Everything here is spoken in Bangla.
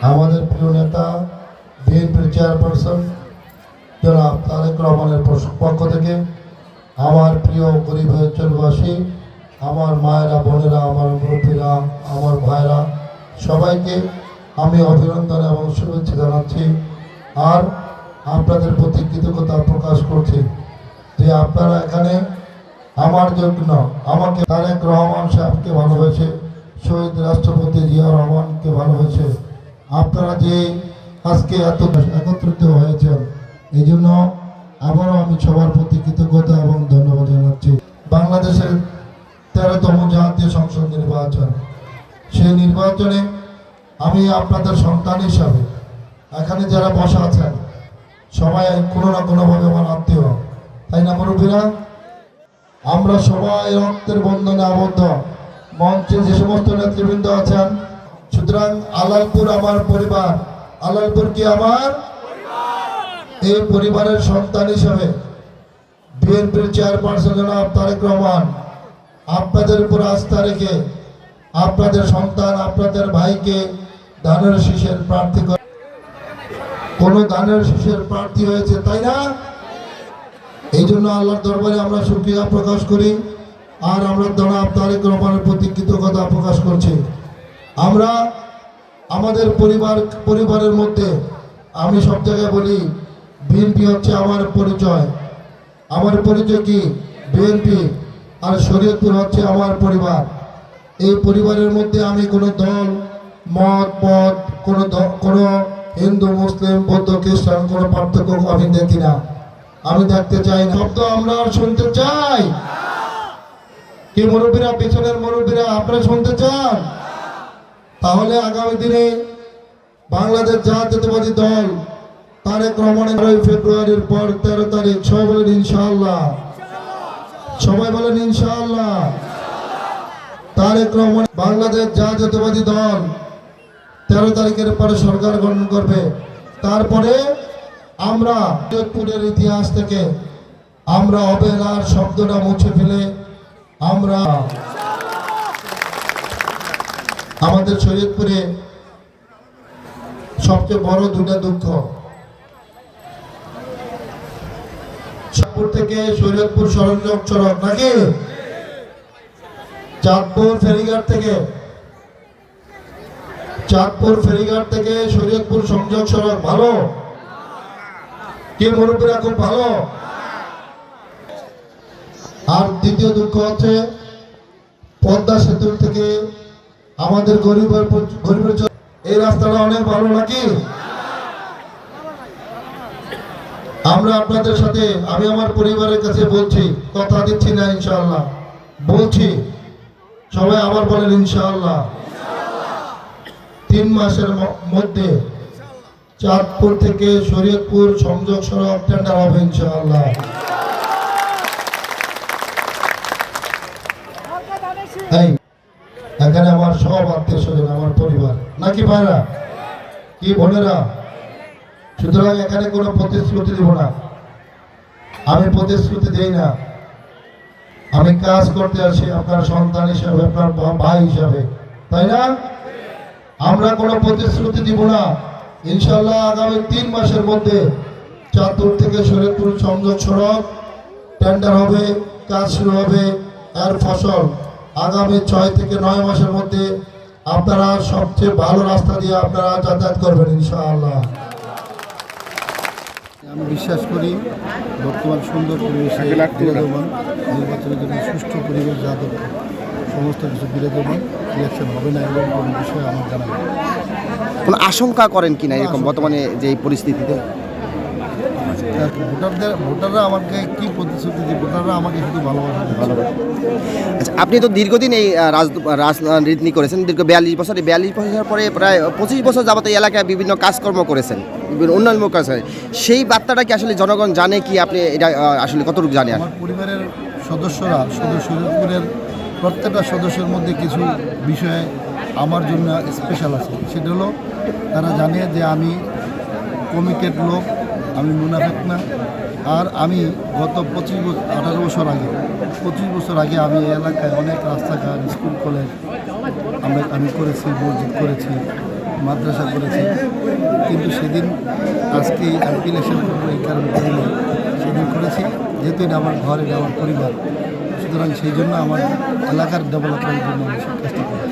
আমাদের প্রিয় নেতা বিএনপির চেয়ারপারসন জনাব তারেক রহমানের পক্ষ থেকে আমার প্রিয় গরিব অঞ্চলবাসী, আমার মায়েরা, বোনেরা, আমার মুরব্বীরা, আমার ভাইরা, সবাইকে আমি অভিনন্দন এবং শুভেচ্ছা জানাচ্ছি। আর আপনাদের প্রতি কৃতজ্ঞতা প্রকাশ করছি যে আপনারা এখানে আমার জন্য আমাকে তারেক রহমান সাহেবকে ভালোবেসে, শহীদ রাষ্ট্রপতি জিয়া রহমানকে ভালোবেসে আপনারা যে আজকে এত একত্রিত হয়েছেন, এই জন্য আবারও আমি সবার প্রতি কৃতজ্ঞতা এবং ধন্যবাদ জানাচ্ছি। বাংলাদেশের 13তম জাতীয় সংসদ নির্বাচন, সেই নির্বাচনে আমি আপনাদের সন্তান হিসাবে এখানে যারা বসা আছেন সবাই কোনো না কোনোভাবে আমার আত্মীয়, তাই না মুরব্বীরা? আমরা সবাই রক্তের বন্ধনে আবদ্ধ। মঞ্চে যে সমস্ত নেতৃবৃন্দ আছেন, সুতরাং আলালপুর আমার পরিবার, আলালপুর কি আমার এই পরিবারের সন্তান হিসাবে বিএনপির চেয়ারপারসন জনাব তারেক রহমান আপনাদের উপর আস্থা রেখে আপনাদের সন্তান, আপনাদের ভাইকে ধানের শীষের প্রার্থী করে, কোন ধানের শীষের প্রার্থী হয়েছে, তাই না? এই জন্য আল্লাহর দরবারে আমরা শুকরিয়া প্রকাশ করি। আর আমরা জনাব তারেক রহমানের প্রতি কৃতজ্ঞতা প্রকাশ করছি। আমরা আমাদের পরিবারের মধ্যে আমি সব জায়গায় বলি বিএনপি হচ্ছে আমার পরিচয়। আমার পরিচয় কি? বিএনপি। আর শরীয়তপুর হচ্ছে আমার পরিবার। এই পরিবারের মধ্যে আমি কোনো দল, মত, পথ, কোনো হিন্দু, মুসলিম, বৌদ্ধ, খ্রিস্টান কোনো পার্থক্য আমি দেখি না, আমি দেখতে চাই না। শব্দ আমরা শুনতে চাই কি মুরব্বীরা, পিছনের মুরব্বীরা, আপনারা শুনতে চান? তাহলে আগামী দিনে বাংলাদেশ জাতীয়তাবাদী দল তারেক রহমানের 9 ফেব্রুয়ারির পর 13 তারিখ, সবাই বলেন ইনশাআল্লাহ, সবাই বলেন ইনশাআল্লাহ। তারেক রহমান বাংলাদেশ জাতীয়তাবাদী দল 13 তারিখের পরে সরকার গঠন করবে। তারপরে আমরা শরীয়তপুরের ইতিহাস থেকে আমরা অবহেলার শব্দটা মুছে ফেলে আমরা আমাদের শরীয়তপুরে সবচেয়ে বড় দুটা দুঃখ, চাঁদপুর থেকে শরীয়তপুর সংযোগ সড়ক নাকি চাঁদপুর ফেরিঘাট থেকে শরীয়তপুর সংযোগ সড়ক ভালো কি মুরব্বীরা? খুব ভালো। আর দ্বিতীয় দুঃখ হচ্ছে পদ্মা সেতু থেকে আমাদের গরিবের এই রাস্তাটা অনেক ভালো নাকি? আমরা আপনাদের সাথে, আমি আমার পরিবারের কাছে বলছি, কথা দিচ্ছি না, ইনশাআল্লাহ বলছি, সবাই আবার বলেন ইনশাআল্লাহ। 3 মাসের মধ্যে চাঁদপুর থেকে শরীয়তপুর সংযোগ সড়ক টেন্ডার হবে ইনশাআল্লাহ। এখানে আমার সব আত্মীয় স্বজন, আমার পরিবার নাকি ভাইরা, কি বোনেরা? সুতরাং এখানে কোনো প্রতিশ্রুতি দিব না, আমি প্রতিশ্রুতি দেই না। আমি কাজ করতে আসি আপনার সন্তান হিসাবে, আপনার ভাই হিসাবে, তাই না? আমরা কোনো প্রতিশ্রুতি দিব না। ইনশাআল্লাহ আগামী 3 মাসের মধ্যে চাঁদপুর থেকে শরীয়তপুর সংযোগ সড়ক টেন্ডার হবে, কাজ শুরু হবে। এর ফসল আগামী 6 থেকে 9 মাসের মধ্যে আপনারা সবচেয়ে ভালো রাস্তা দিয়ে আপনারা যাতায়াত করবেন ইনশাআল্লাহ। আমি বিশ্বাস করি বর্তমান সুন্দর পরিবেশে বিরাজমান, নির্বাচনের জন্য সুষ্ঠু পরিবেশ যা দরকার সমস্ত কিছু বিরাজমান, ইলেকশন হবে না এবং কোনো বিষয়ে আমার জানা নেই। কোনো আশঙ্কা করেন কিনা এরকম বর্তমানে যে এই পরিস্থিতিতে? ভোটাররা আমাকে কি প্রতিশ্রুতি দিয়ে, ভোটাররা আমাকে শুধু ভালোবাসা। আচ্ছা, আপনি তো দীর্ঘদিন এই রাজনীতি করেছেন, দীর্ঘ 42 বছর। এই 42 বছর পরে প্রায় 25 বছর যাবত এই এলাকায় বিভিন্ন কাজকর্ম করেছেন, বিভিন্ন উন্নয়নমূলক কাজ করেছেন। সেই বার্তাটা কি আসলে জনগণ জানে কি? আপনি এটা আসলে কতটুকু জানেন? আমার পরিবারের সদস্যরা, শরীয়তপুরের প্রত্যেকটা সদস্যের মধ্যে কিছু বিষয়ে আমার জন্য স্পেশাল আছে। সেটা হলো তারা জানে যে আমি কমিটেড লোক, আমি মুনাফেক না। আর আমি গত 18 বছর আগে আমি এই এলাকায় অনেক রাস্তাঘাট, স্কুল, কলেজ আমি করেছি, মসজিদ করেছি, মাদ্রাসা করেছি, কিন্তু সেদিন আজকে এমপি ইলেকশন করবো এই কারণে করিনি। সেদিন করেছি যেহেতু এটা আমার ঘর, এটা আমার পরিবার, সুতরাং সেই জন্য আমার এলাকার ডেভেলপমেন্টের জন্য আমি সেই কাজটা করি।